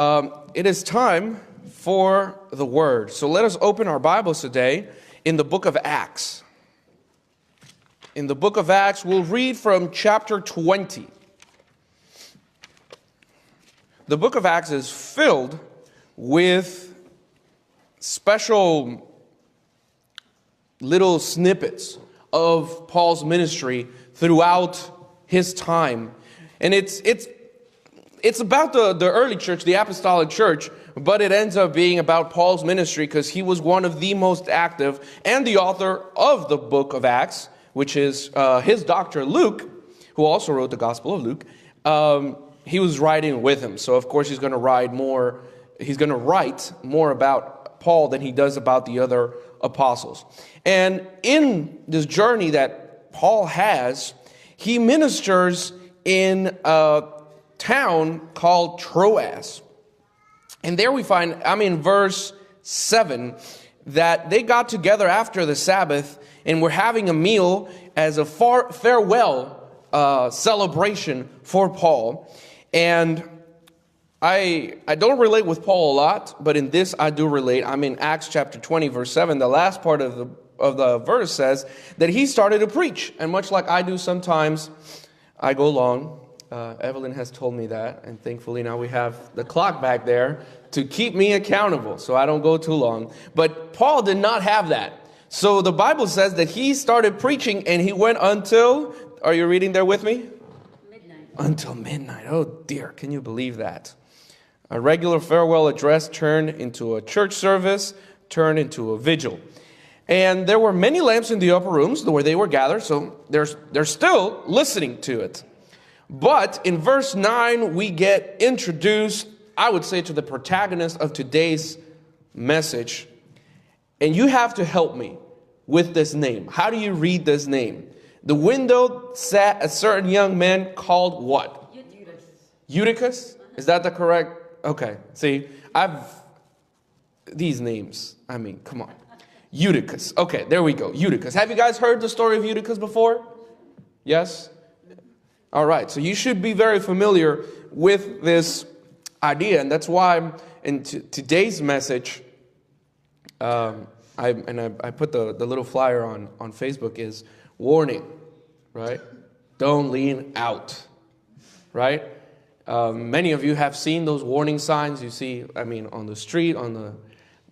It is time for the Word. So let us open our Bibles today in the book of Acts. In the book of Acts, we'll read from chapter 20. The book of Acts is filled with special little snippets of Paul's ministry throughout his time. And it's about the early church, the apostolic church, but it ends up being about Paul's ministry because he was one of the most active and the author of the book of Acts, which is his doctor Luke, who also wrote the Gospel of Luke. He was writing with him. So of course he's going to write more about Paul than he does about the other apostles. And in this journey that Paul has, he ministers in a town called Troas. And there we find, in verse 7, that they got together after the Sabbath and were having a meal as a farewell celebration for Paul. And I don't relate with Paul a lot, but in this I do relate. I'm in Acts chapter 20, verse 7. The last part of the verse says that he started to preach. And much like I do sometimes, I go long. Evelyn has told me that, and thankfully now we have the clock back there to keep me accountable so I don't go too long. But Paul did not have that. So the Bible says that he started preaching and he went until, are you reading there with me? Midnight. Until midnight. Oh dear, can you believe that? A regular farewell address turned into a church service, turned into a vigil. And there were many lamps in the upper rooms where they were gathered, so they're still listening to it. But in verse 9, we get introduced, I would say, to the protagonist of today's message. And you have to help me with this name. How do you read this name? The window sat a certain young man called what? Eutychus. Eutychus? Is that the correct? Okay. See, these names, come on. Eutychus. Okay, there we go. Eutychus. Have you guys heard the story of Eutychus before? Yes? All right, so you should be very familiar with this idea, and that's why in today's message, I put the little flyer on Facebook is warning, right? Don't lean out, right? Many of you have seen those warning signs you see, on the street,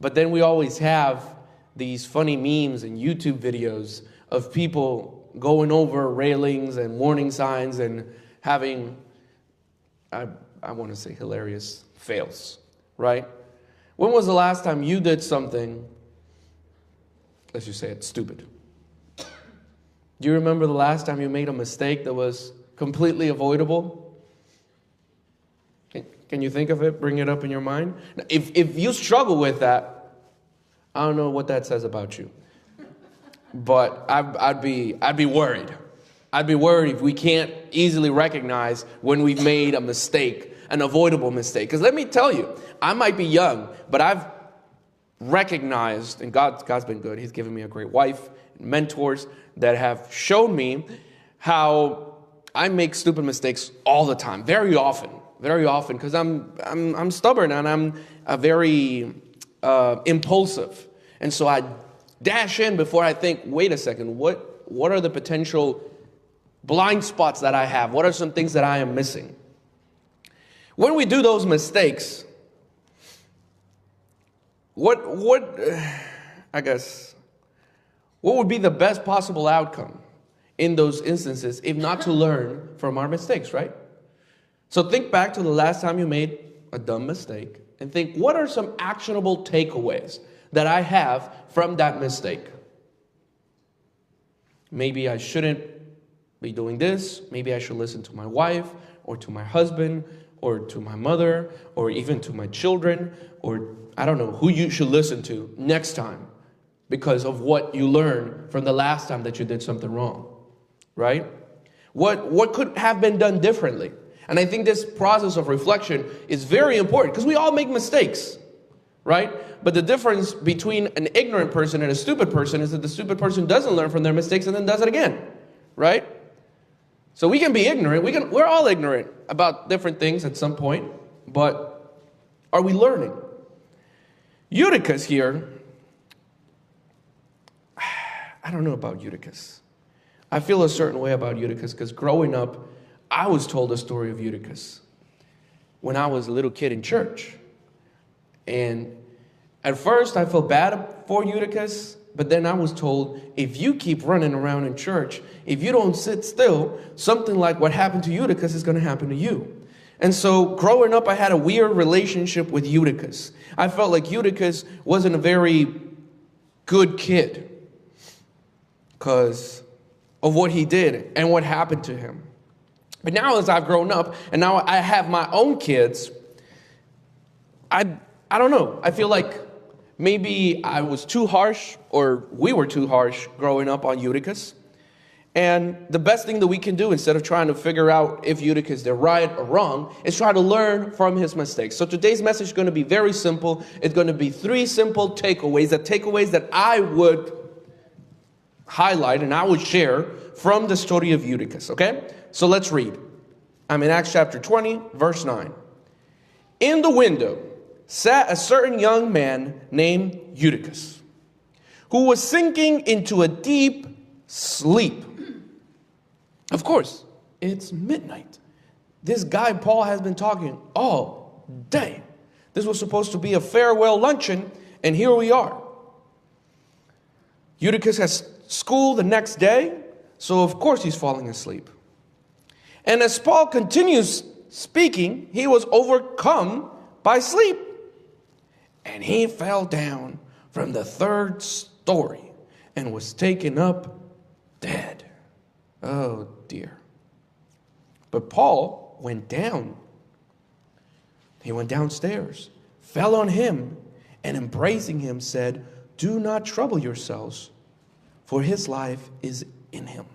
but then we always have these funny memes and YouTube videos of people going over railings and warning signs and having, I want to say, hilarious fails, right? When was the last time you did something, let's just say it's stupid? Do you remember the last time you made a mistake that was completely avoidable? Can you think of it? Bring it up in your mind. If you struggle with that, I don't know what that says about you. But I'd be worried. I'd be worried if we can't easily recognize when we've made a mistake, an avoidable mistake. Because let me tell you, I might be young, but I've recognized, and God's been good. He's given me a great wife and mentors that have shown me how I make stupid mistakes all the time, very often, because I'm stubborn and I'm very impulsive, and so I dash in before I think, wait a second, what are the potential blind spots that I have? What are some things that I am missing? When we do those mistakes, what would be the best possible outcome in those instances if not to learn from our mistakes, right? So think back to the last time you made a dumb mistake and think, what are some actionable takeaways that I have from that mistake? Maybe I shouldn't be doing this. Maybe I should listen to my wife or to my husband or to my mother or even to my children, or I don't know who you should listen to next time because of what you learned from the last time that you did something wrong, right? What could have been done differently? And I think this process of reflection is very important because we all make mistakes, right? But the difference between an ignorant person and a stupid person is that the stupid person doesn't learn from their mistakes and then does it again, right? So we can be ignorant. We're all ignorant about different things at some point, but Are we learning? Eutychus here, I don't know about Eutychus. I feel a certain way about Eutychus because growing up, I was told the story of Eutychus when I was a little kid in church. And at first I felt bad for Eutychus, but then I was told, if you keep running around in church, if you don't sit still, something like what happened to Eutychus is going to happen to you. And so growing up, I had a weird relationship with Eutychus. I felt like Eutychus wasn't a very good kid because of what he did and what happened to him. But now as I've grown up and now I have my own kids, I don't know. I feel like maybe I was too harsh or we were too harsh growing up on Eutychus. And the best thing that we can do instead of trying to figure out if Eutychus did right or wrong is try to learn from his mistakes. So today's message is going to be very simple. It's going to be 3 simple takeaways that I would highlight and I would share from the story of Eutychus, okay? So let's read. I'm in Acts chapter 20, verse 9. In the window sat a certain young man named Eutychus, who was sinking into a deep sleep. Of course, it's midnight. This guy Paul has been talking all day. This was supposed to be a farewell luncheon, and here we are. Eutychus has school the next day, so of course he's falling asleep. And as Paul continues speaking, he was overcome by sleep. And he fell down from the 3rd story and was taken up dead. Oh dear. But Paul went down. He went downstairs, fell on him, and embracing him said, "Do not trouble yourselves, for his life is in him."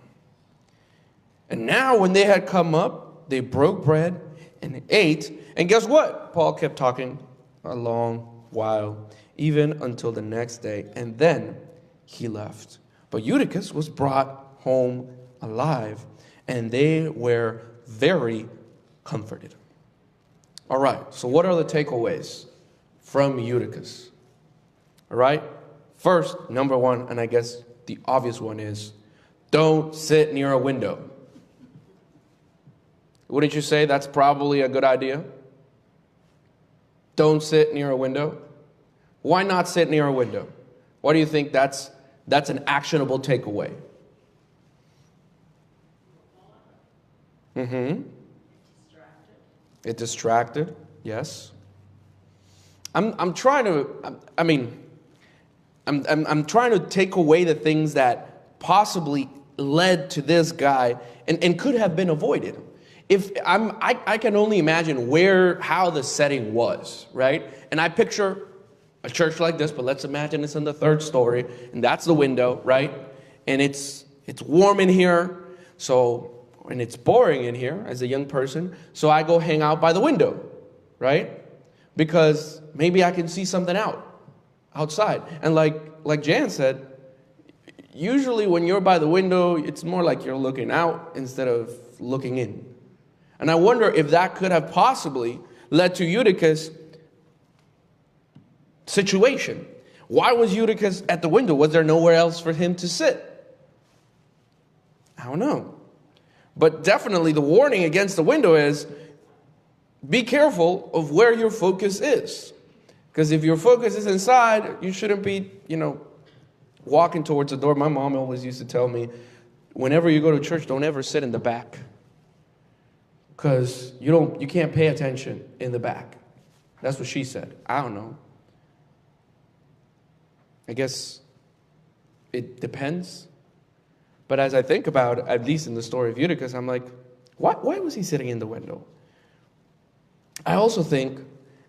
And now when they had come up, they broke bread and ate. And guess what? Paul kept talking a long while, even until the next day. And then he left. But Eutychus was brought home alive, and they were very comforted. All right, so what are the takeaways from Eutychus? All right, first, number 1, and I guess the obvious one is, don't sit near a window. Wouldn't you say that's probably a good idea? Don't sit near a window. Why not sit near a window? Why do you think that's an actionable takeaway? It distracted. Yes. I'm trying to take away the things that possibly led to this guy and could have been avoided. I can only imagine how the setting was, right? And I picture a church like this, but let's imagine it's in the 3rd story, and that's the window, right? And it's warm in here, and it's boring in here as a young person, so I go hang out by the window, right? Because maybe I can see something outside. And like Jan said, usually when you're by the window, it's more like you're looking out instead of looking in. And I wonder if that could have possibly led to Eutychus' situation. Why was Eutychus at the window? Was there nowhere else for him to sit? I don't know. But definitely the warning against the window is be careful of where your focus is. Because if your focus is inside, you shouldn't be, walking towards the door. My mom always used to tell me, whenever you go to church, don't ever sit in the back. Because you can't pay attention in the back. That's what she said. I don't know. I guess it depends. But as I think about it, at least in the story of Eutychus, I'm like, why was he sitting in the window? I also think,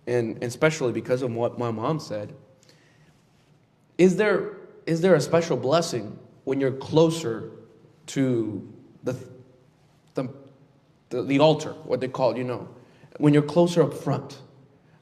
and especially because of what my mom said, is there a special blessing when you're closer to the altar, what they call, when you're closer up front?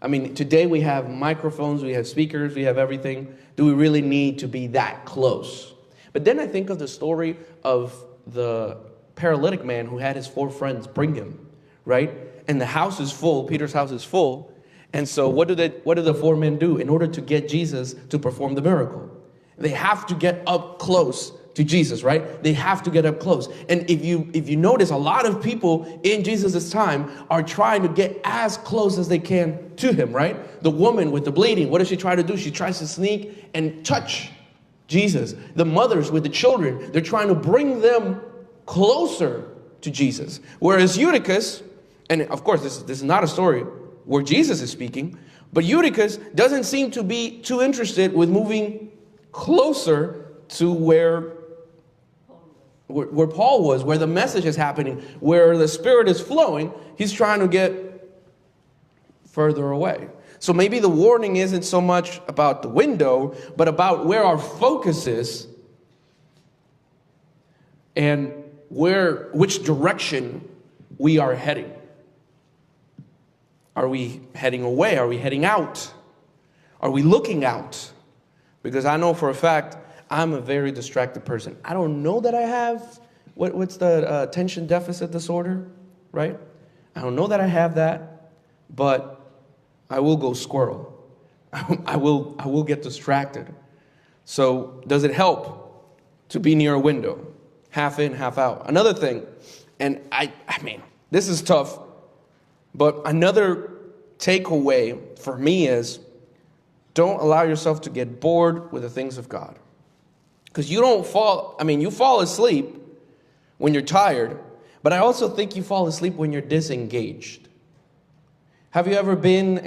I mean, today we have microphones, we have speakers, we have everything. Do we really need to be that close? But then I think of the story of the paralytic man who had his 4 friends bring him, right? And the house is full, Peter's house is full, And so what do the four men do in order to get Jesus to perform the miracle? They have to get up close to Jesus, right? They have to get up close. And if you notice, a lot of people in Jesus' time are trying to get as close as they can to him, right? The woman with the bleeding, what does she try to do? She tries to sneak and touch Jesus. The mothers with the children, they're trying to bring them closer to Jesus. Whereas Eutychus, and of course this is not a story where Jesus is speaking, but Eutychus doesn't seem to be too interested with moving closer to where Paul was, where the message is happening, where the Spirit is flowing. He's trying to get further away. So maybe the warning isn't so much about the window, but about where our focus is and which direction we are heading. Are we heading away? Are we heading out? Are we looking out? Because I know for a fact I'm a very distracted person. I don't know that I have, what's the attention deficit disorder, right? I don't know that I have that, but I will go squirrel. I will get distracted. So does it help to be near a window? Half in, half out. Another thing, and I mean, this is tough, but another takeaway for me is don't allow yourself to get bored with the things of God. Because you fall asleep when you're tired, but I also think you fall asleep when you're disengaged. Have you ever been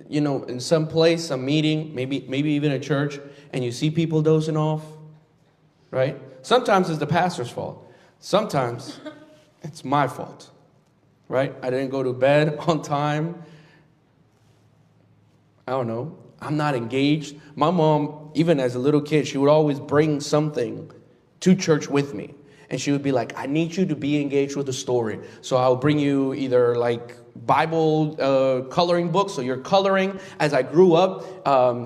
in some place, some meeting, maybe even a church, and you see people dozing off, right? Sometimes it's the pastor's fault. Sometimes it's my fault, right? I didn't go to bed on time. I don't know. I'm not engaged. My mom, even as a little kid, she would always bring something to church with me. And she would be like, I need you to be engaged with the story. So I'll bring you either like Bible coloring books, so you're coloring. As I grew up,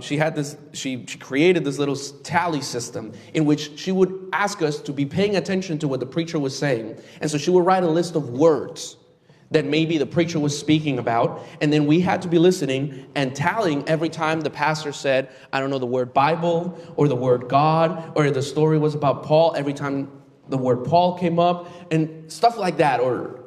she created this little tally system in which she would ask us to be paying attention to what the preacher was saying. And so she would write a list of words that maybe the preacher was speaking about, and then we had to be listening and tallying every time the pastor said, I don't know, the word Bible or the word God, or the story was about Paul, every time the word Paul came up, and stuff like that, or,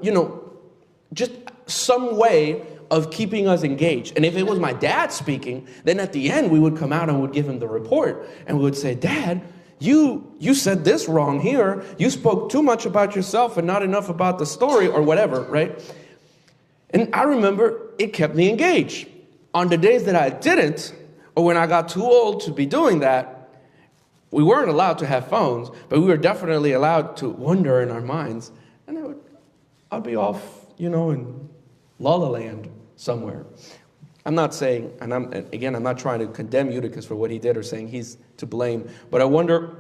just some way of keeping us engaged. And if it was my dad speaking, then at the end we would come out and would give him the report, and we would say, Dad, you said this wrong here. You spoke too much about yourself and not enough about the story, or whatever, right? And I remember it kept me engaged. On the days that I didn't, or when I got too old to be doing that, we weren't allowed to have phones, but we were definitely allowed to wonder in our minds. And I'd be off, in La La Land somewhere. I'm not saying, and I'm not trying to condemn Eutychus for what he did or saying he's to blame, but I wonder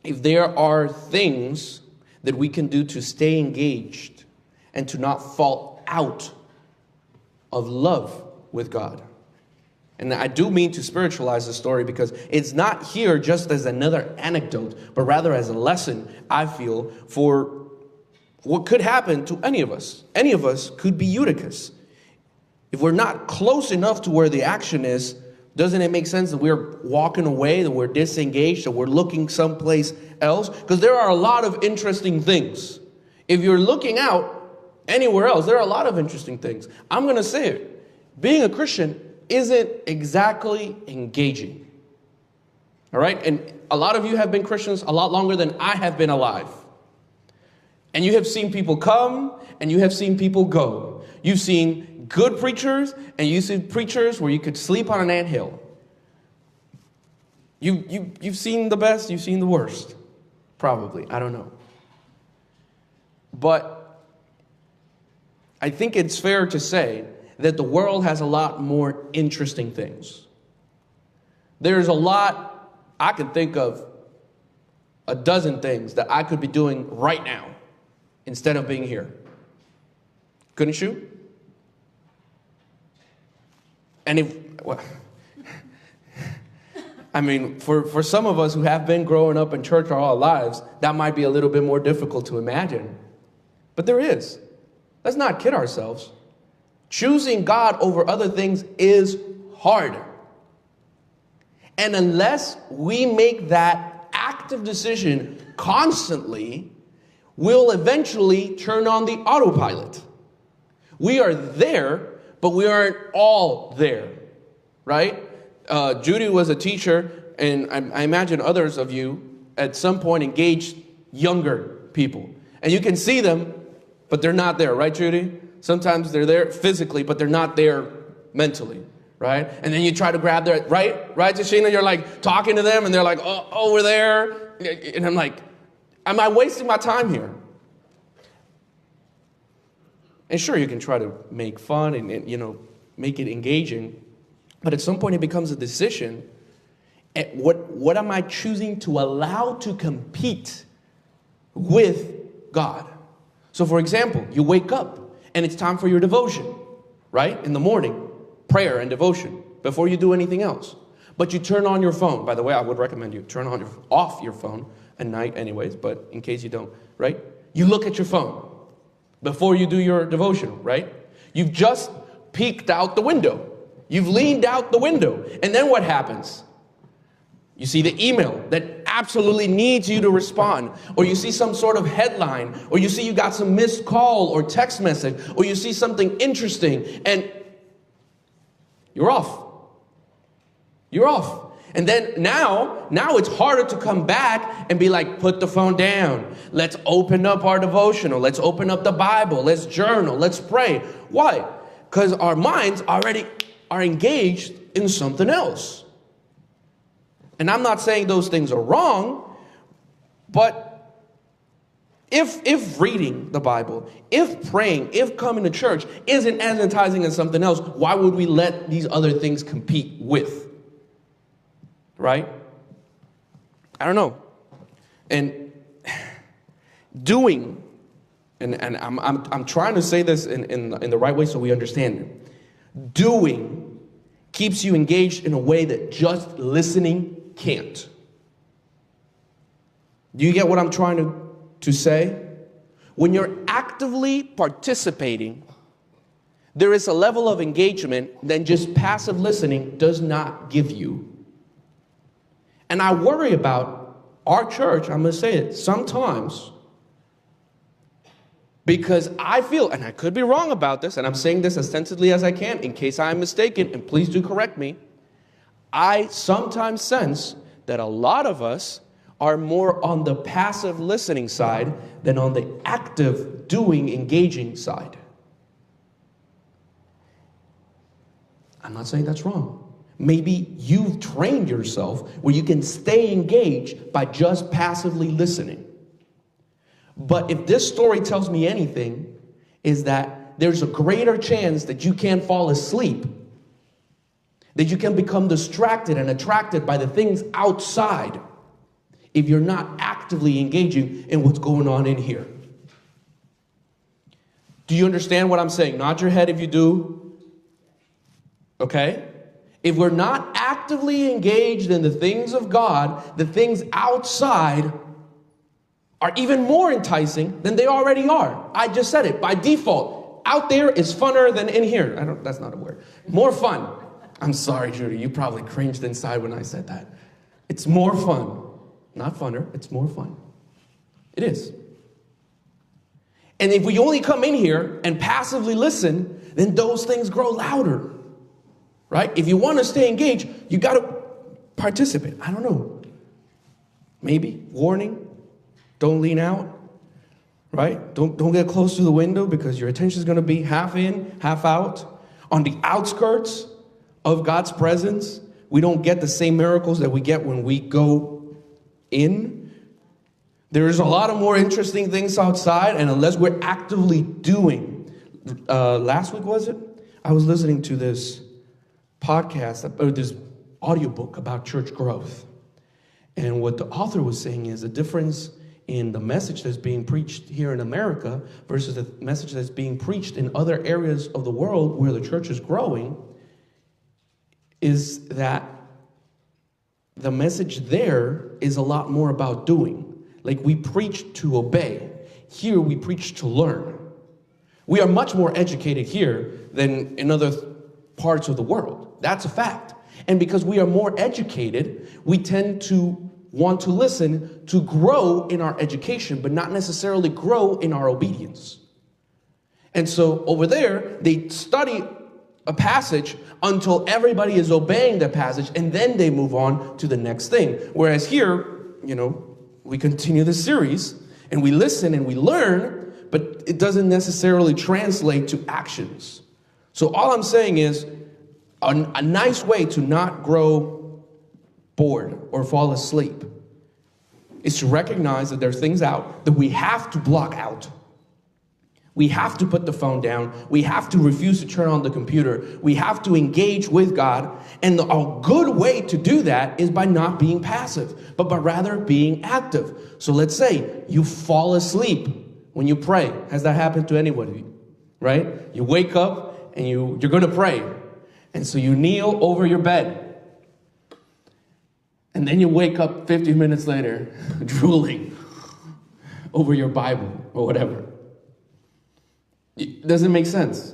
if there are things that we can do to stay engaged and to not fall out of love with God. And I do mean to spiritualize the story, because it's not here just as another anecdote, but rather as a lesson, I feel, for what could happen to any of us. Any of us could be Eutychus. If we're not close enough to where the action is, doesn't it make sense that we're walking away, that we're disengaged, that we're looking someplace else? Because there are a lot of interesting things. If you're looking out anywhere else, there are a lot of interesting things. I'm going to say it. Being a Christian isn't exactly engaging. All right? And a lot of you have been Christians a lot longer than I have been alive. And you have seen people come and you have seen people go. You've seen good preachers, and you see preachers where you could sleep on an anthill. You've seen the best, you've seen the worst. Probably, I don't know. But I think it's fair to say that the world has a lot more interesting things. There's a lot, I can think of a dozen things that I could be doing right now instead of being here. Couldn't you? And for some of us who have been growing up in church all our lives, that might be a little bit more difficult to imagine. But there is. Let's not kid ourselves. Choosing God over other things is hard. And unless we make that active decision constantly, we'll eventually turn on the autopilot. We are there, but we aren't all there, right? Judy was a teacher, and I imagine others of you at some point engaged younger people. And you can see them, but they're not there, right, Judy? Sometimes they're there physically, but they're not there mentally, right? And then you try to grab their, right, Tashina? You're like talking to them, and they're like, oh, over there. And I'm like, am I wasting my time here? And sure, you can try to make fun and make it engaging, but at some point it becomes a decision. What am I choosing to allow to compete with God? So for example, you wake up and it's time for your devotion, right? In the morning, prayer and devotion before you do anything else. But you turn on your phone. By the way, I would recommend you turn off your phone at night anyways, but in case you don't, right? You look at your phone before you do your devotion, right? You've just peeked out the window. You've leaned out the window. And then what happens? You see the email that absolutely needs you to respond, or you see some sort of headline, or you see you got some missed call or text message, or you see something interesting, and you're off. You're off. And then now it's harder to come back and be like, put the phone down. Let's open up our devotional. Let's open up the Bible. Let's journal. Let's pray. Why? Because our minds already are engaged in something else. And I'm not saying those things are wrong, but if reading the Bible, if praying, if coming to church isn't as enticing as something else, why would we let these other things compete with? Right? I don't know. And doing, and I'm trying to say this in the right way so we understand it. Doing keeps you engaged in a way that just listening can't. Do you get what I'm trying to say? When you're actively participating, there is a level of engagement that just passive listening does not give you. And I worry about our church, I'm going to say it, sometimes, because I feel, and I could be wrong about this, and I'm saying this as sensibly as I can, in case I'm mistaken, and please do correct me, I sometimes sense that a lot of us are more on the passive listening side than on the active doing, engaging side. I'm not saying that's wrong. Maybe you've trained yourself where you can stay engaged by just passively listening. But if this story tells me anything, is that there's a greater chance that you can't fall asleep, that you can become distracted and attracted by the things outside if you're not actively engaging in what's going on in here. Do you understand what I'm saying? Nod your head if you do. Okay? If we're not actively engaged in the things of God, the things outside are even more enticing than they already are. I just said it. By default, out there is funner than in here. That's not a word. More fun. I'm sorry, Judy. You probably cringed inside when I said that. It's more fun. Not funner. It's more fun. It is. And if we only come in here and passively listen, then those things grow louder. Right? If you want to stay engaged, you got to participate. I don't know. Maybe. Warning. Don't lean out. Right? Don't get close to the window because your attention is going to be half in, half out. On the outskirts of God's presence, we don't get the same miracles that we get when we go in. There's a lot of more interesting things outside, and unless we're actively doing, last week was it? I was listening to this podcast, or this audiobook about church growth. And what the author was saying is the difference in the message that's being preached here in America versus the message that's being preached in other areas of the world where the church is growing is that the message there is a lot more about doing. Like we preach to obey. Here we preach to learn. We are much more educated here than in other parts of the world. That's a fact. And because we are more educated, we tend to want to listen to grow in our education, but not necessarily grow in our obedience. And so over there, they study a passage until everybody is obeying the passage, and then they move on to the next thing. Whereas here, we continue the series, and we listen and we learn, but it doesn't necessarily translate to actions. So all I'm saying is, a nice way to not grow bored or fall asleep is to recognize that there's things out that we have to block out. We have to put the phone down. We have to refuse to turn on the computer. We have to engage with God. And a good way to do that is by not being passive, but by rather being active. So let's say you fall asleep when you pray. Has that happened to anybody? Right? You wake up and you're going to pray. And so you kneel over your bed. And then you wake up 50 minutes later, drooling over your Bible or whatever. It doesn't make sense.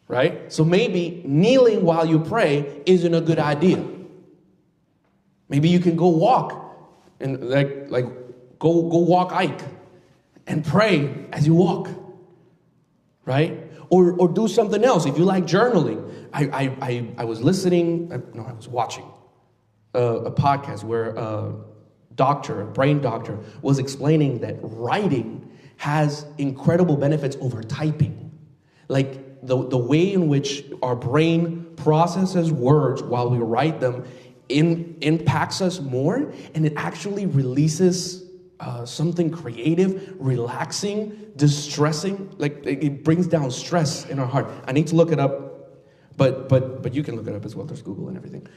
Right? So maybe kneeling while you pray isn't a good idea. Maybe you can go walk and go walk Ike and pray as you walk. Right? Or do something else. If you like journaling, I was watching a podcast where a brain doctor, was explaining that writing has incredible benefits over typing. Like the way in which our brain processes words while we write them impacts us more, and it actually releases something creative, relaxing, distressing. Like it brings down stress in our heart. I need to look it up, but you can look it up as well. There's Google and everything.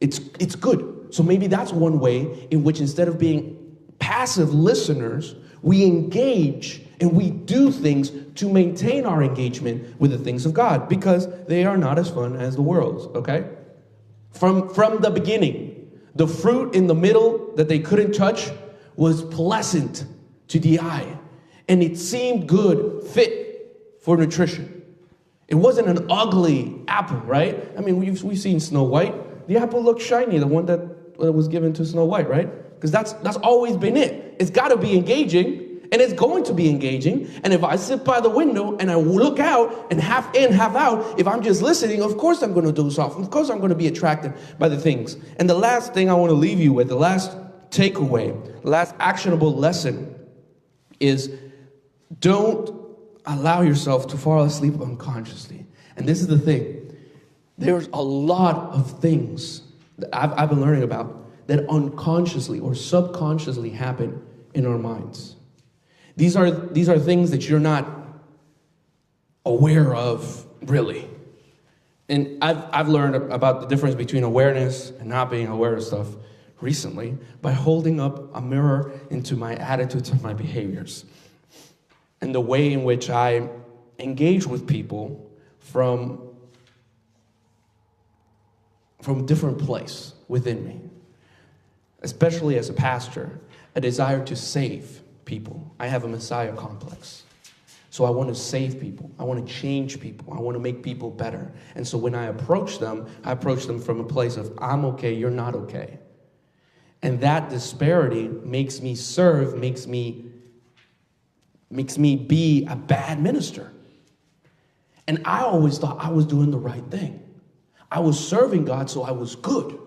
It's good. So maybe that's one way in which, instead of being passive listeners, we engage and we do things to maintain our engagement with the things of God, because they are not as fun as the world's. Okay, from the beginning, the fruit in the middle that they couldn't touch was pleasant to the eye, and it seemed good, fit for nutrition. It wasn't an ugly apple, right? I mean, we've seen Snow White. The apple looked shiny, the one that was given to Snow White, right? Because that's always been it. It's got to be engaging, and it's going to be engaging. And if I sit by the window and I look out, and half in, half out, if I'm just listening, of course I'm going to doze off. Of course I'm going to be attracted by the things. And the last thing I want to leave you with, the last takeaway, last actionable lesson is, don't allow yourself to fall asleep unconsciously. And this is the thing. There's a lot of things that I've been learning about that unconsciously or subconsciously happen in our minds. These are things that you're not aware of, really. And I've learned about the difference between awareness and not being aware of stuff recently by holding up a mirror into my attitudes and my behaviors, and the way in which I engage with people from different place within me, especially as a pastor, a desire to save people. I have a Messiah complex. So I want to save people. I want to change people. I want to make people better. And so when I approach them from a place of, I'm okay, you're not okay. And that disparity makes me serve, makes me be a bad minister. And I always thought I was doing the right thing. I was serving God, so I was good.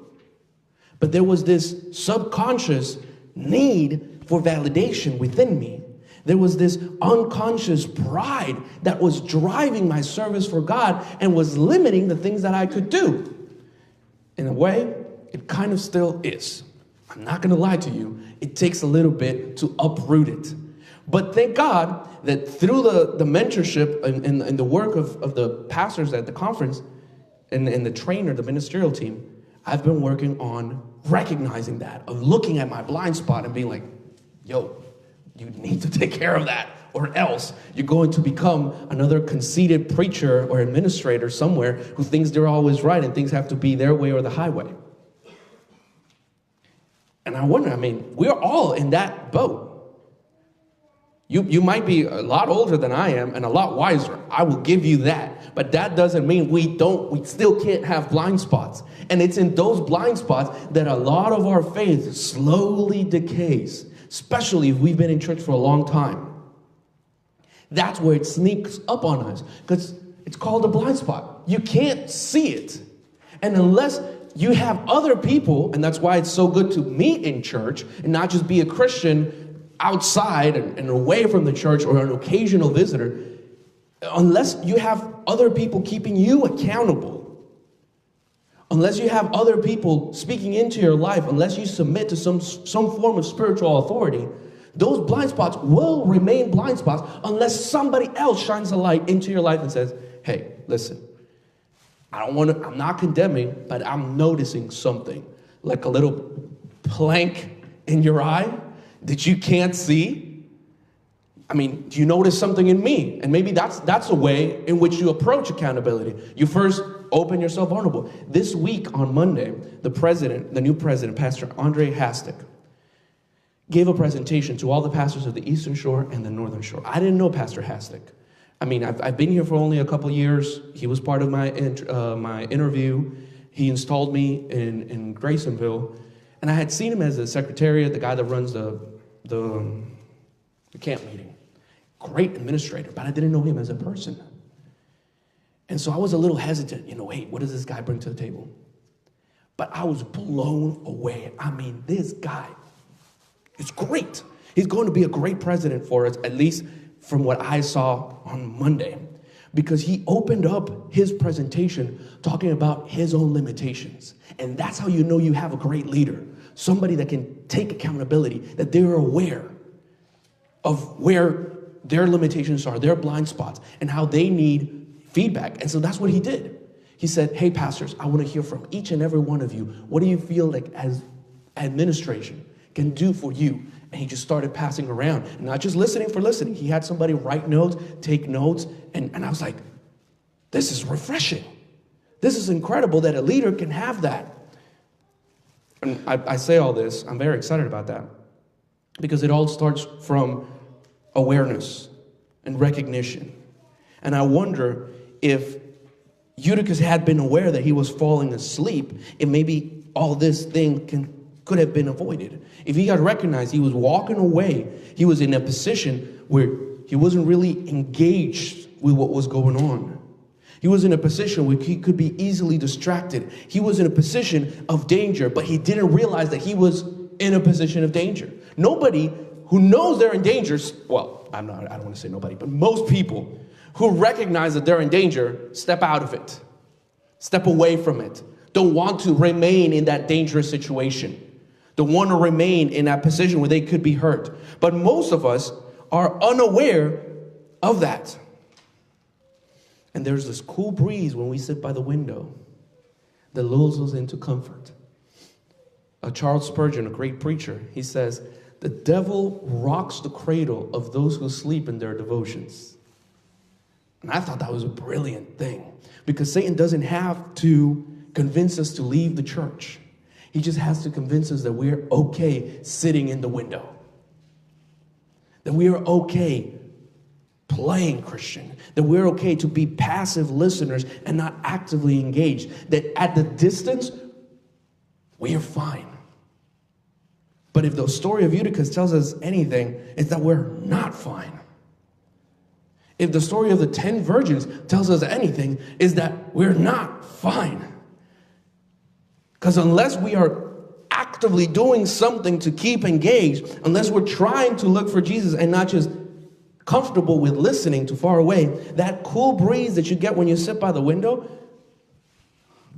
But there was this subconscious need for validation within me. There was this unconscious pride that was driving my service for God and was limiting the things that I could do. In a way, it kind of still is. I'm not going to lie to you. It takes a little bit to uproot it. But thank God that through the mentorship and the work of the pastors at the conference and the trainer, the ministerial team, I've been working on recognizing that, of looking at my blind spot and being like, yo, you need to take care of that, or else you're going to become another conceited preacher or administrator somewhere who thinks they're always right and things have to be their way or the highway. And I wonder, we're all in that boat. You might be a lot older than I am and a lot wiser. I will give you that. But that doesn't mean we still can't have blind spots. And it's in those blind spots that a lot of our faith slowly decays, especially if we've been in church for a long time. That's where it sneaks up on us, because it's called a blind spot. You can't see it. And unless you have other people, and that's why it's so good to meet in church and not just be a Christian outside and away from the church or an occasional visitor, unless you have other people keeping you accountable, unless you have other people speaking into your life, unless you submit to some form of spiritual authority, those blind spots will remain blind spots unless somebody else shines a light into your life and says, hey, listen, I'm not condemning, but I'm noticing something, like a little plank in your eye that you can't see. I mean, do you notice something in me? And maybe that's a way in which you approach accountability. You first open yourself vulnerable. This week on Monday, the new president, Pastor Andre Hastic, gave a presentation to all the pastors of the Eastern Shore and the Northern Shore. I didn't know Pastor Hastic. I mean, I've been here for only a couple years. He was part of my interview. He installed me in Graysonville. And I had seen him as a secretariat, the guy that runs the camp meeting. Great administrator, but I didn't know him as a person. And so I was a little hesitant, hey, what does this guy bring to the table? But I was blown away. I mean, this guy is great. He's going to be a great president for us, at least from what I saw on Monday, because he opened up his presentation talking about his own limitations. And that's how you know you have a great leader, somebody that can take accountability, that they're aware of where their limitations are, their blind spots, and how they need feedback. And so that's what he did. He said, hey, pastors, I want to hear from each and every one of you. What do you feel like as administration can do for you? And he just started passing around, and not just listening for listening. He had somebody write notes, take notes, and I was like, this is refreshing. This is incredible that a leader can have that. And I say all this, I'm very excited about that, because it all starts from awareness and recognition. And I wonder if Eutychus had been aware that he was falling asleep, and maybe all this thing could have been avoided. If he had recognized he was walking away, he was in a position where he wasn't really engaged with what was going on. He was in a position where he could be easily distracted. He was in a position of danger, but he didn't realize that he was in a position of danger. Nobody who knows they're in danger, well, I don't want to say nobody, but most people who recognize that they're in danger step out of it, step away from it, don't want to remain in that dangerous situation. Don't want to remain in that position where they could be hurt. But most of us are unaware of that. And there's this cool breeze when we sit by the window that lulls us into comfort. Charles Spurgeon, a great preacher, he says, the devil rocks the cradle of those who sleep in their devotions. And I thought that was a brilliant thing, because Satan doesn't have to convince us to leave the church. He just has to convince us that we're okay sitting in the window, that we are okay playing Christian, that we're okay to be passive listeners and not actively engaged, that at the distance, we are fine. But if the story of Eutychus tells us anything, it's that we're not fine. If the story of the 10 virgins tells us anything, is that we're not fine. Because unless we are actively doing something to keep engaged, unless we're trying to look for Jesus and not just comfortable with listening too far away, that cool breeze that you get when you sit by the window,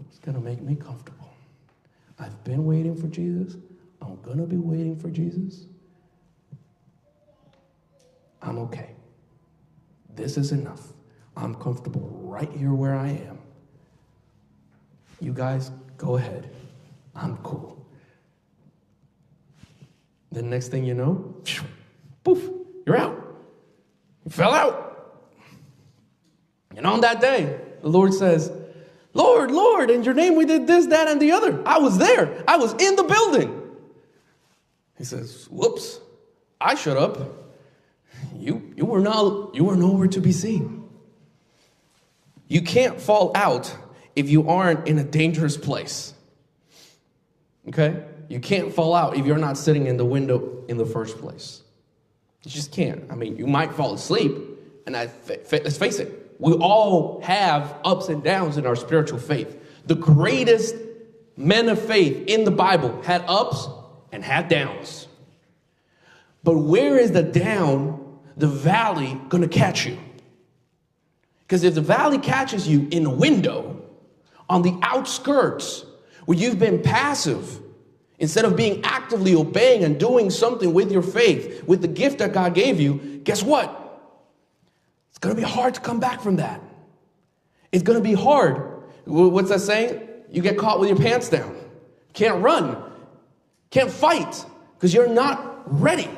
it's going to make me comfortable. I've been waiting for Jesus. I'm going to be waiting for Jesus. I'm okay. This is enough. I'm comfortable right here where I am. You guys, go ahead. I'm cool. The next thing you know, poof, you're out. You fell out. And on that day, the Lord says, Lord, Lord, in your name we did this, that, and the other. I was there. I was in the building. He says, whoops, I shut up. you were nowhere to be seen. You can't fall out if you aren't in a dangerous place. Okay? You can't fall out if you're not sitting in the window in the first place. You just can't. I mean, you might fall asleep, and let's face it, we all have ups and downs in our spiritual faith. The greatest men of faith in the Bible had ups and had downs. But where is the down, the valley, going to catch you? Because if the valley catches you in a window, on the outskirts, where you've been passive, instead of being actively obeying and doing something with your faith, with the gift that God gave you, guess what? It's going to be hard to come back from that. It's going to be hard. What's that saying? You get caught with your pants down. Can't run. Can't fight. Because you're not ready.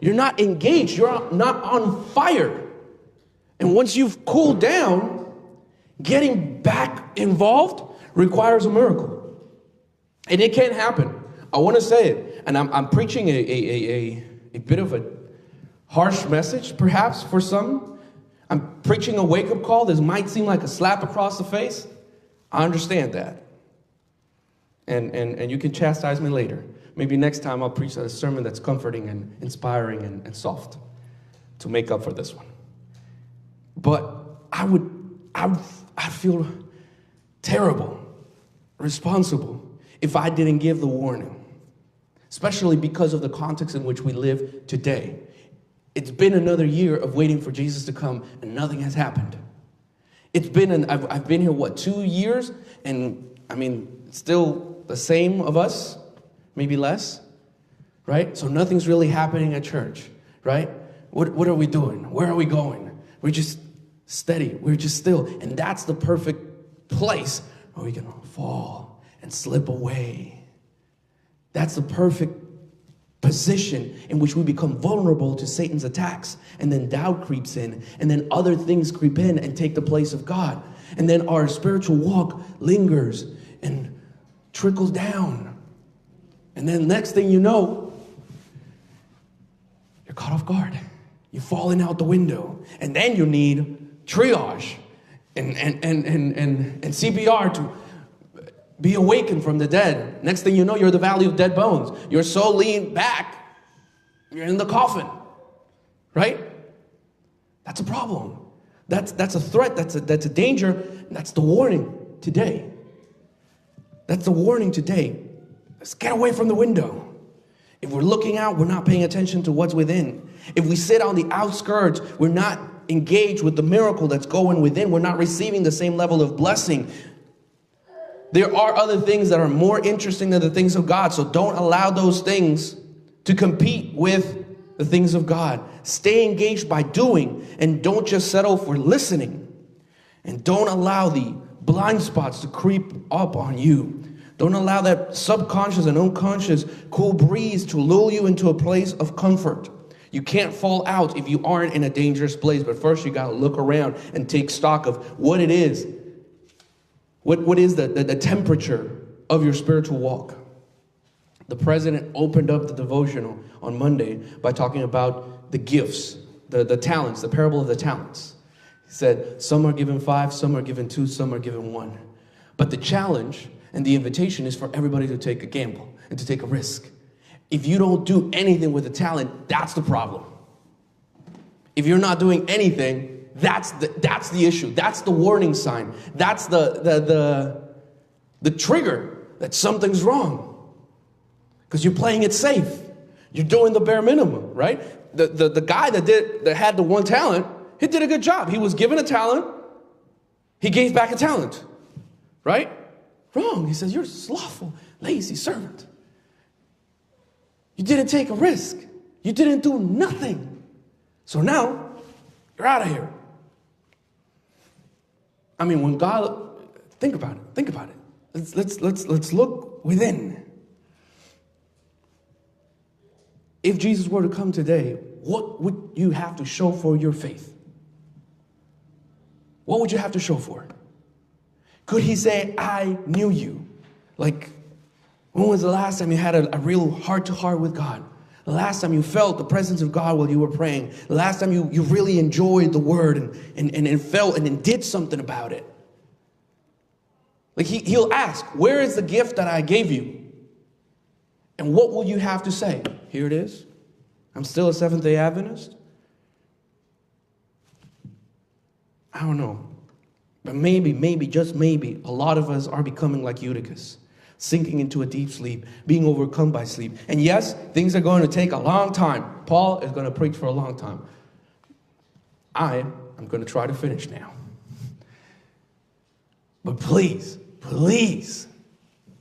You're not engaged. You're not on fire. And once you've cooled down, getting back involved requires a miracle. And it can't happen. I want to say it. And I'm preaching a bit of a harsh message, perhaps, for some. I'm preaching a wake-up call. This might seem like a slap across the face. I understand that. And you can chastise me later. Maybe next time I'll preach a sermon that's comforting and inspiring and soft to make up for this one. But I feel terrible, responsible, if I didn't give the warning, especially because of the context in which we live today. It's been another year of waiting for Jesus to come, and nothing has happened. I've been here, 2 years? And I mean, still the same of us, maybe less, right? So nothing's really happening at church, right? What are we doing? Where are we going? We're just steady. We're just still. And that's the perfect place where we can fall and slip away. That's the perfect position in which we become vulnerable to Satan's attacks. And then doubt creeps in. And then other things creep in and take the place of God. And then our spiritual walk lingers and trickles down. And then next thing you know, you're caught off guard. You're falling out the window. And then you need triage and CPR to be awakened from the dead. Next thing you know, you're in the valley of dead bones. You're so lean back, you're in the coffin. Right? That's a problem. That's a threat. That's a danger. That's the warning today. That's the warning today. Let's get away from the window. If we're looking out, we're not paying attention to what's within. If we sit on the outskirts, we're not engaged with the miracle that's going within. We're not receiving the same level of blessing. There are other things that are more interesting than the things of God. So don't allow those things to compete with the things of God. Stay engaged by doing, and don't just settle for listening. And don't allow the blind spots to creep up on you. Don't allow that subconscious and unconscious cool breeze to lull you into a place of comfort. You can't fall out if you aren't in a dangerous place. But first you got to look around and take stock of what it is. What is the temperature of your spiritual walk? The president opened up the devotional on Monday by talking about the gifts, the talents, the parable of the talents. He said, some are given 5, some are given 2, some are given 1. But the challenge and the invitation is for everybody to take a gamble and to take a risk. If you don't do anything with the talent, that's the problem. If you're not doing anything, that's the issue. That's the warning sign. That's the trigger that something's wrong. Because you're playing it safe. You're doing the bare minimum, right? The guy that had the 1 talent, he did a good job. He was given a talent. He gave back a talent, right? Wrong. He says, you're a slothful, lazy servant. You didn't take a risk. You didn't do nothing. So now, you're out of here. I mean, when God, think about it. Let's look within. If Jesus were to come today, what would you have to show for your faith? What would you have to show for it? Could he say, I knew you? Like, when was the last time you had a real heart-to-heart with God? The last time you felt the presence of God while you were praying. The last time you really enjoyed the word and felt and then did something about it. Like he'll ask, where is the gift that I gave you? And what will you have to say? Here it is. I'm still a Seventh-day Adventist. I don't know. But maybe, just maybe, a lot of us are becoming like Eutychus, sinking into a deep sleep, being overcome by sleep. And yes, things are going to take a long time. Paul is going to preach for a long time. I am going to try to finish now. But please,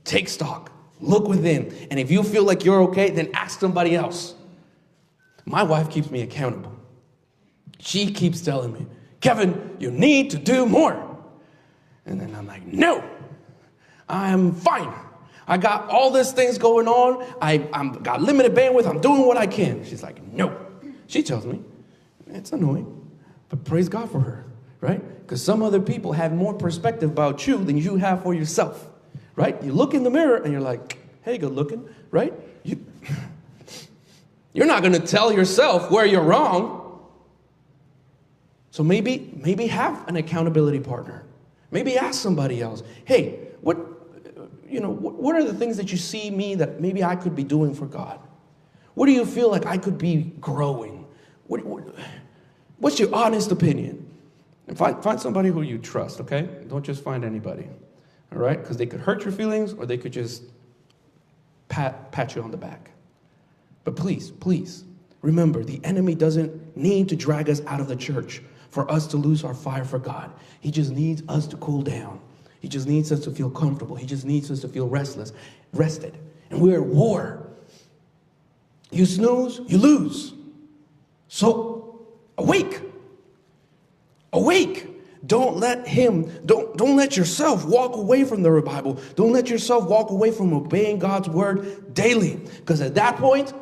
take stock. Look within. And if you feel like you're okay, then ask somebody else. My wife keeps me accountable. She keeps telling me, Kevin, you need to do more. And then I'm like, no, I'm fine. I got all these things going on. I'm got limited bandwidth. I'm doing what I can. She's like, no. She tells me, it's annoying, but praise God for her, right? Because some other people have more perspective about you than you have for yourself, right? You look in the mirror and you're like, hey, good looking, right? You're not going to tell yourself where you're wrong. So maybe have an accountability partner. Maybe ask somebody else, hey, what are the things that you see me that maybe I could be doing for God? What do you feel like I could be growing? What's your honest opinion? And find somebody who you trust, okay? Don't just find anybody, all right? Because they could hurt your feelings or they could just pat you on the back. But please, remember, the enemy doesn't need to drag us out of the church for us to lose our fire for God. He just needs us to cool down. He just needs us to feel comfortable. He just needs us to feel rested. And we're at war. You snooze, you lose. So awake. Don't let yourself walk away from the Bible. Don't let yourself walk away from obeying God's word daily. Because at that point,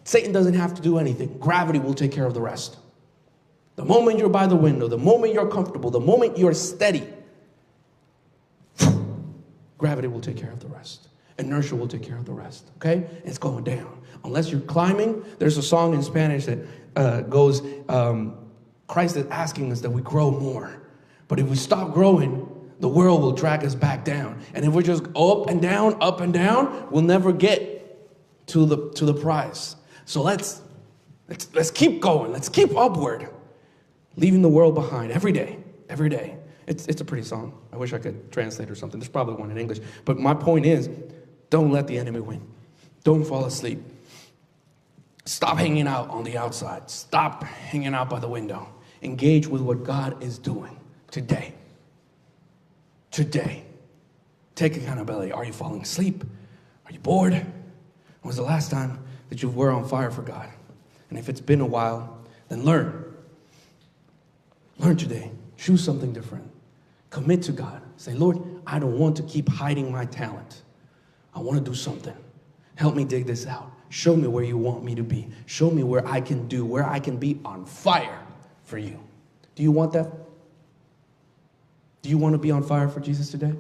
Satan doesn't have to do anything. Gravity will take care of the rest. The moment you're by the window, the moment you're comfortable, the moment you're steady, gravity will take care of the rest. Inertia will take care of the rest, okay? It's going down. Unless you're climbing, there's a song in Spanish that goes, Christ is asking us that we grow more. But if we stop growing, the world will drag us back down. And if we're just up and down, we'll never get to the prize. So let's keep going. Let's keep upward. Leaving the world behind every day. It's a pretty song. I wish I could translate or something. There's probably one in English. But my point is, don't let the enemy win. Don't fall asleep. Stop hanging out on the outside. Stop hanging out by the window. Engage with what God is doing today. Take accountability. Are you falling asleep? Are you bored? When was the last time that you were on fire for God? And if it's been a while, then learn. Learn today. Choose something different. Commit to God. Say, Lord, I don't want to keep hiding my talent. I want to do something. Help me dig this out. Show me where you want me to be. Show me where I can be on fire for you. Do you want that? Do you want to be on fire for Jesus today?